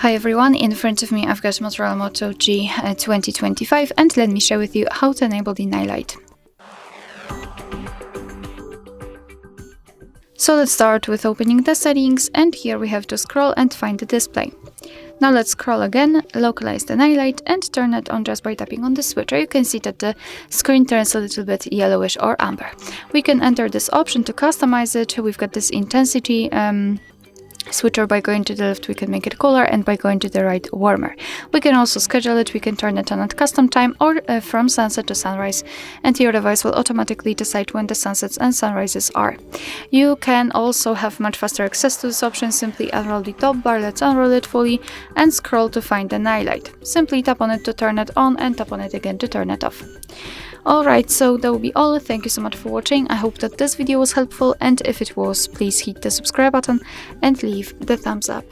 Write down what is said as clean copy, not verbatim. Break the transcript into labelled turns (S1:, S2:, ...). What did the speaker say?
S1: Hi everyone, in front of me I've got MOTOROLA Moto G 2025 and let me share with you how to enable the night light. So let's start with opening the settings, and here we have to scroll and find the display. Now let's scroll again, localize the night light and turn it on just by tapping on the switcher. You can see that the screen turns a little bit yellowish or amber. We can enter this option to customize it. We've got this intensity switcher. By going to the left we can make it cooler, and by going to the right warmer. We can also schedule it. We can turn it on at custom time or from sunset to sunrise, and your device will automatically decide when the sunsets and sunrises are. You can also have much faster access to this option. Simply unroll the top bar, let's unroll it fully and scroll to find the night light. Simply tap on it to turn it on and tap on it again to turn it off. Alright, so that will be all. Thank you so much for watching. I hope that this video was helpful, and if it was, please hit the subscribe button and leave the thumbs up.